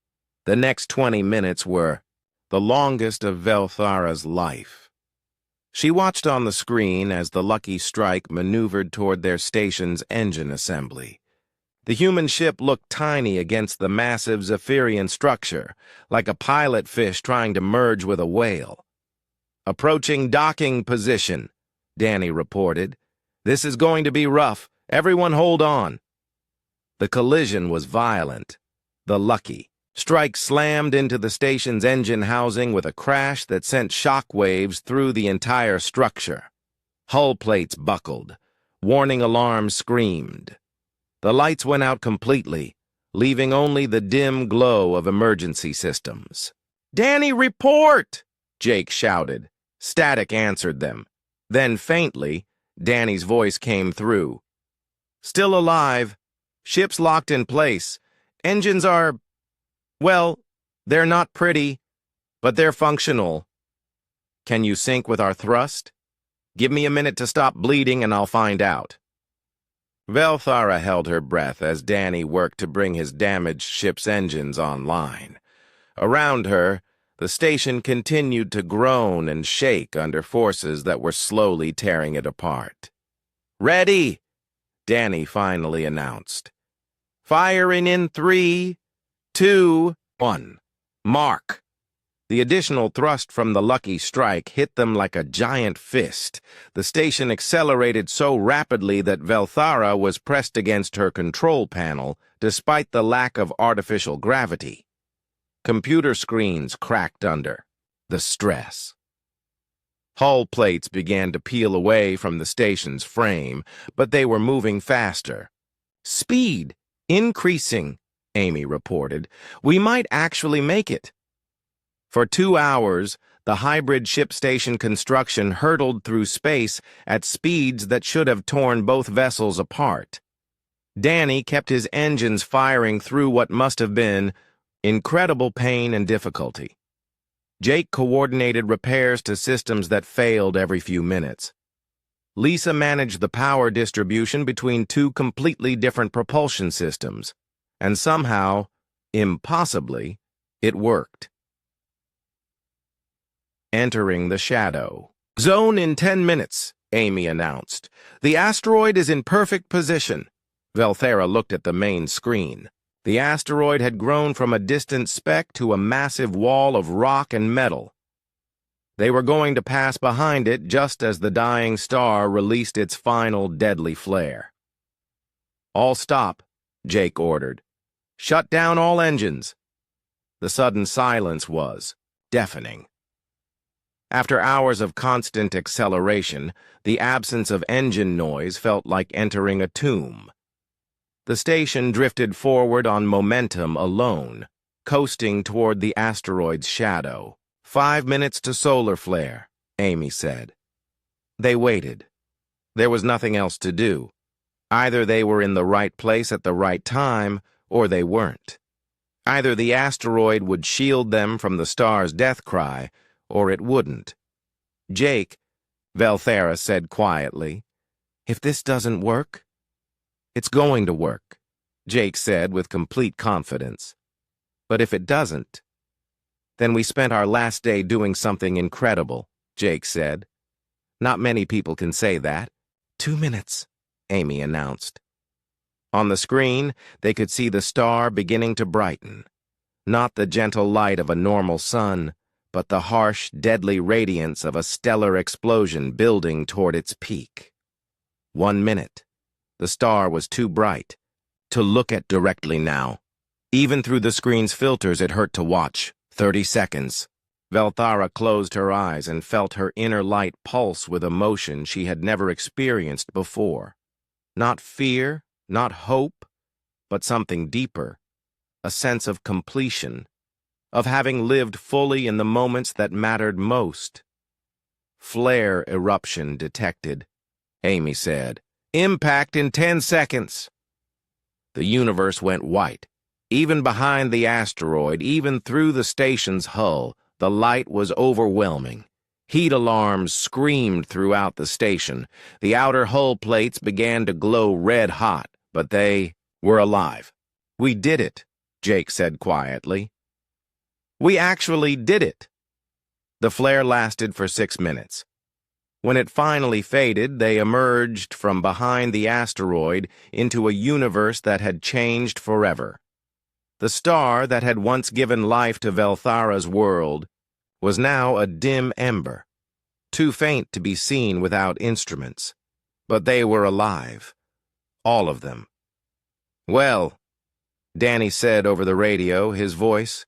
Speaker 1: The next 20 minutes were the longest of Velthara's life. She watched on the screen as the Lucky Strike maneuvered toward their station's engine assembly. The human ship looked tiny against the massive Zephyrian structure, like a pilot fish trying to merge with a whale. "Approaching docking position," Danny reported. "This is going to be rough. Everyone hold on." The collision was violent. The Lucky Strike slammed into the station's engine housing with a crash that sent shock waves through the entire structure. Hull plates buckled. Warning alarms screamed. The lights went out completely, leaving only the dim glow of emergency systems. "Danny, report!" Jake shouted. Static answered them. Then faintly, Danny's voice came through. Still alive. Ship's locked in place. Engines are, well, they're not pretty, but they're functional. Can you sync with our thrust? Give me a minute to stop bleeding and I'll find out. Velthara held her breath as Danny worked to bring his damaged ship's engines online. Around her, the station continued to groan and shake under forces that were slowly tearing it apart. "Ready!" Danny finally announced. "Firing in 3, 2, 1. Mark!" The additional thrust from the lucky strike hit them like a giant fist. The station accelerated so rapidly that Velthara was pressed against her control panel, despite the lack of artificial gravity. Computer screens cracked under the stress. Hull plates began to peel away from the station's frame, but they were moving faster. "Speed increasing," Amy reported. "We might actually make it." For 2 hours, the hybrid ship station construction hurtled through space at speeds that should have torn both vessels apart. Danny kept his engines firing through what must have been incredible pain and difficulty. Jake coordinated repairs to systems that failed every few minutes. Lisa managed the power distribution between 2 completely different propulsion systems, and somehow, impossibly, it worked. Entering the shadow. "Zone in 10 minutes, Amy announced. "The asteroid is in perfect position." Velthara looked at the main screen. The asteroid had grown from a distant speck to a massive wall of rock and metal. They were going to pass behind it just as the dying star released its final deadly flare. "All stop," Jake ordered. "Shut down all engines." The sudden silence was deafening. After hours of constant acceleration, the absence of engine noise felt like entering a tomb. The station drifted forward on momentum alone, coasting toward the asteroid's shadow. 5 minutes to solar flare, Amy said. They waited. There was nothing else to do. Either they were in the right place at the right time, or they weren't. Either the asteroid would shield them from the star's death cry, or it wouldn't. "Jake," Velthara said quietly, "if this doesn't work..." "It's going to work," Jake said with complete confidence. "But if it doesn't..." "Then we spent our last day doing something incredible," Jake said. "Not many people can say that." 2 minutes, Amy announced. On the screen, they could see the star beginning to brighten. Not the gentle light of a normal sun, but the harsh, deadly radiance of a stellar explosion building toward its peak. 1 minute. The star was too bright to look at directly now. Even through the screen's filters, it hurt to watch. 30 seconds. Velthara closed her eyes and felt her inner light pulse with emotion she had never experienced before. Not fear, not hope, but something deeper. A sense of completion, of having lived fully in the moments that mattered most. "Flare eruption detected," Amy said. "Impact in 10 seconds." The universe went white. Even behind the asteroid, even through the station's hull, the light was overwhelming. Heat alarms screamed throughout the station. The outer hull plates began to glow red hot, but they were alive. "We did it," Jake said quietly. "We actually did it." The flare lasted for 6 minutes. When it finally faded, they emerged from behind the asteroid into a universe that had changed forever. The star that had once given life to Velthara's world was now a dim ember, too faint to be seen without instruments. But they were alive. All of them. "Well," Danny said over the radio, his voice